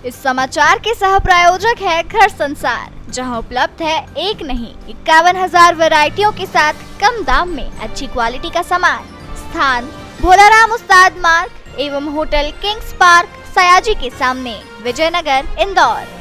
इस समाचार के सह प्रायोजक है घर संसार, जहां उपलब्ध है एक नहीं 51,000 वैरायटियों के साथ कम दाम में अच्छी क्वालिटी का सामान। स्थान भोलाराम उस्ताद मार्ग एवं होटल किंग्स पार्क सयाजी के सामने, विजयनगर, इंदौर।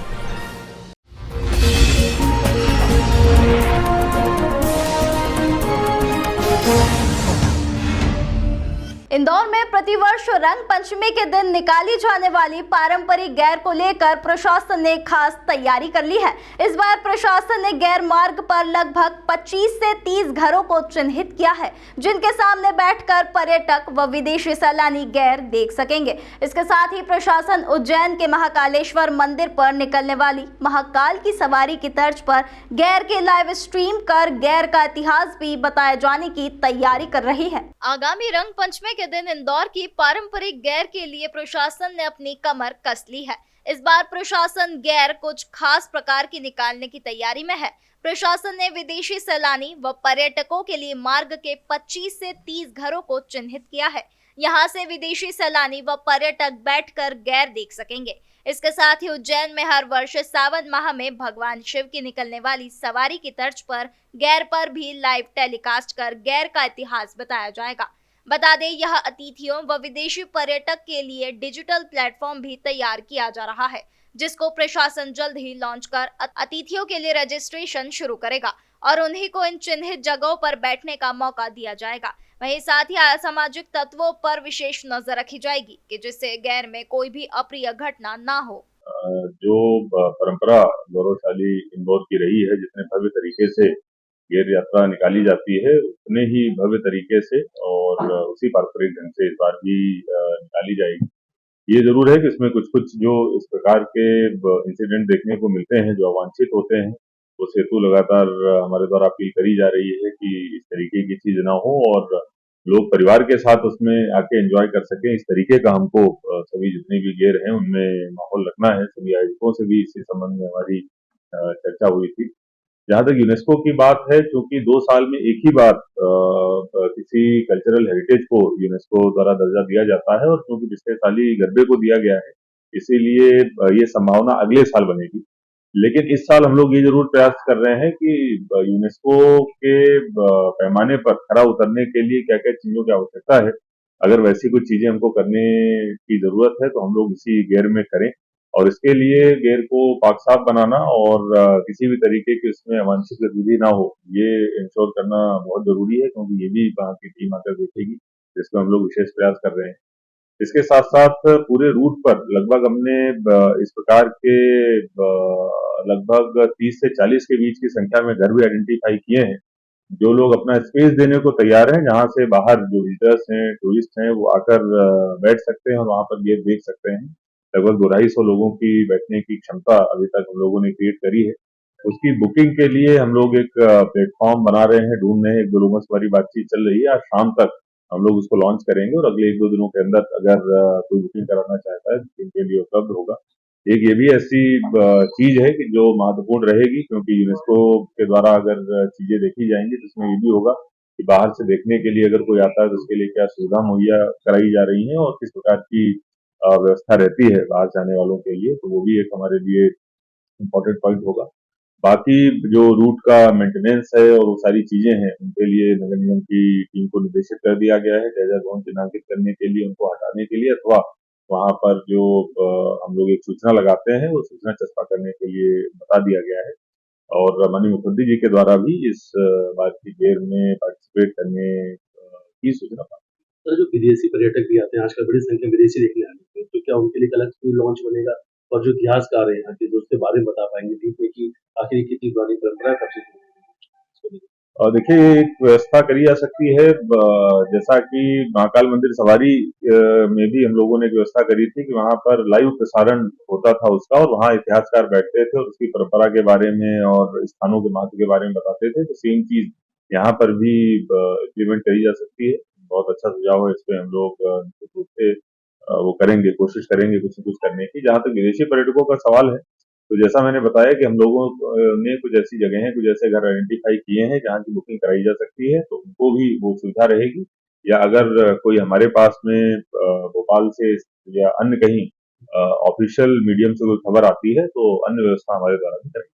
इंदौर में प्रतिवर्ष रंग पंचमी के दिन निकाली जाने वाली पारंपरिक गैर को लेकर प्रशासन ने खास तैयारी कर ली है। इस बार प्रशासन ने गैर मार्ग पर लगभग 25 से 30 घरों को चिन्हित किया है, जिनके सामने बैठकर पर्यटक व विदेशी सैलानी गैर देख सकेंगे। इसके साथ ही प्रशासन उज्जैन के महाकालेश्वर मंदिर पर निकलने वाली महाकाल की सवारी की तर्ज पर गैर के लाइव स्ट्रीम कर गैर का इतिहास भी बताए जाने की तैयारी कर रही है। आगामी रंग पंचमी के दिन इंदौर की पारंपरिक गैर के लिए प्रशासन ने अपनी कमर कस ली है। इस बार प्रशासन गैर कुछ खास प्रकार की निकालने की तैयारी में है। प्रशासन ने विदेशी सैलानी व पर्यटकों के लिए मार्ग के 25 से 30 घरों को चिन्हित किया है। यहां से विदेशी सैलानी व पर्यटक बैठकर गैर देख सकेंगे। इसके साथ ही उज्जैन में हर वर्ष सावन माह में भगवान शिव की निकलने वाली सवारी की तर्ज पर गैर पर भी लाइव टेलीकास्ट कर गैर का इतिहास बताया जाएगा। बता दें, यह अतिथियों व विदेशी पर्यटक के लिए डिजिटल प्लेटफॉर्म भी तैयार किया जा रहा है, जिसको प्रशासन जल्द ही लॉन्च कर अतिथियों के लिए रजिस्ट्रेशन शुरू करेगा और उन्हीं को इन चिन्हित जगहों पर बैठने का मौका दिया जाएगा। वहीं साथ ही असामाजिक तत्वों पर विशेष नजर रखी जाएगी कि जिससे गैर में कोई भी अप्रिय घटना ना हो। जो परंपरा गौरवशाली इंदौर की रही है, जितने भव्य तरीके से गैर यात्रा निकाली जाती है, उतने ही भव्य तरीके से और उसी पारंपरिक ढंग से इस बार भी निकाली जाएगी। ये जरूर है कि इसमें कुछ कुछ जो इस प्रकार के इंसिडेंट देखने को मिलते हैं, जो अवांछित होते हैं, उस हेतु लगातार हमारे द्वारा अपील करी जा रही है कि इस तरीके की चीज ना हो और लोग परिवार के साथ उसमें आके एंजॉय कर सकें। इस तरीके का हमको सभी जितने भी गेर हैं उनमें माहौल रखना है। सभी आयोजकों से भी इसी संबंध में हमारी चर्चा हुई थी। जहाँ तक यूनेस्को की बात है, चूंकि 2 साल में एक ही बार किसी कल्चरल हेरिटेज को यूनेस्को द्वारा दर्जा दिया जाता है और क्योंकि पिछले साल ही गरबे को दिया गया है, इसीलिए ये संभावना अगले साल बनेगी। लेकिन इस साल हम लोग ये जरूर प्रयास कर रहे हैं कि यूनेस्को के पैमाने पर खरा उतरने के लिए क्या-क्या चीजों की आवश्यकता है। अगर वैसी कुछ चीजें हमको करने की जरूरत है, तो हम लोग इसी गेर में करें और इसके लिए गेर को पाक साफ बनाना और किसी भी तरीके की उसमें अवांछित गतिविधि ना हो, ये इंश्योर करना बहुत जरूरी है, क्योंकि ये भी वहाँ की टीम आकर देखेगी, जिसमें हम लोग विशेष प्रयास कर रहे हैं। इसके साथ-साथ पूरे रूट पर लगभग हमने इस प्रकार के लगभग 30 से 40 के बीच की संख्या में घर भी आइडेंटिफाई किए हैं, जो लोग अपना स्पेस देने को तैयार हैं, जहाँ से बाहर जो विजिटर्स हैं, टूरिस्ट हैं, वो आकर बैठ सकते हैं और वहाँ पर गेट देख सकते हैं। लगभग 250 लोगों की बैठने की क्षमता अभी तक हम लोगों ने क्रिएट करी है। उसकी बुकिंग के लिए हम लोग एक प्लेटफॉर्म बना रहे हैं, ढूंढ रहे हैं। 1-2 लोगों से हमारी बातचीत चल रही है। आज शाम तक हम लोग उसको लॉन्च करेंगे और अगले 1-2 दिनों के अंदर अगर कोई बुकिंग कराना चाहता है, बुकिंग के लिए उपलब्ध होगा। एक ये भी ऐसी चीज है कि जो महत्वपूर्ण रहेगी, क्योंकि यूनेस्को के द्वारा अगर चीजें देखी जाएंगी तो इसमें ये भी होगा कि बाहर से देखने के लिए अगर कोई आता है तो उसके लिए क्या सुविधा मुहैया कराई जा रही है और किस प्रकार की व्यवस्था रहती है बाहर से आने वालों के लिए, तो वो भी एक हमारे लिए इम्पोर्टेंट पॉइंट होगा। बाकी जो रूट का मेंटेनेंस है और वो सारी चीजें हैं, उनके लिए नगर निगम की टीम को निर्देशित कर दिया गया है, जगह जोन चिन्हांकित करने के लिए, उनको हटाने के लिए, अथवा वहां पर जो हम लोग एक सूचना लगाते हैं, वो सूचना चस्पा करने के लिए बता दिया गया है। और माननीय मुख्यमंत्री जी के द्वारा भी इस बार की गेर में पार्टिसिपेट करने की सूचना सर, जो विदेशी पर्यटक भी आते हैं, आजकल बड़ी संख्या में विदेशी देखने आते हैं, तो क्या उनके लिए अलग स्कूल लॉन्च बनेगा? और जो इतिहासकार हैं यहाँ के, जो उसके बारे में बता पाएंगे डीप में कि आखिर कितनी पुरानी परंपरा है, कब से शुरू हुई? और देखिए, एक व्यवस्था करी जा सकती है, जैसा कि महाकाल मंदिर सवारी में भी हम लोगों ने एक व्यवस्था करी थी कि वहां पर लाइव प्रसारण होता था उसका और वहां इतिहासकार बैठते थे और उसकी परंपरा के बारे में और स्थानों के महत्व के बारे में बताते थे। तो सेम चीज यहाँ पर भी इम्प्लीमेंट करी जा सकती है। बहुत अच्छा सुझाव है, इस पे हम लोग निश्चित रूप से वो करेंगे, कोशिश करेंगे कुछ न कुछ करने की। जहाँ तक विदेशी पर्यटकों का सवाल है, तो जैसा मैंने बताया कि हम लोगों ने कुछ ऐसी जगहें, कुछ ऐसे घर आइडेंटिफाई किए हैं जहाँ की बुकिंग कराई जा सकती है, तो उनको भी वो सुविधा रहेगी। या अगर कोई हमारे पास में भोपाल से या अन्य कहीं ऑफिशियल मीडियम से कोई खबर आती है तो अन्य व्यवस्था हमारे द्वारा भी करेंगे।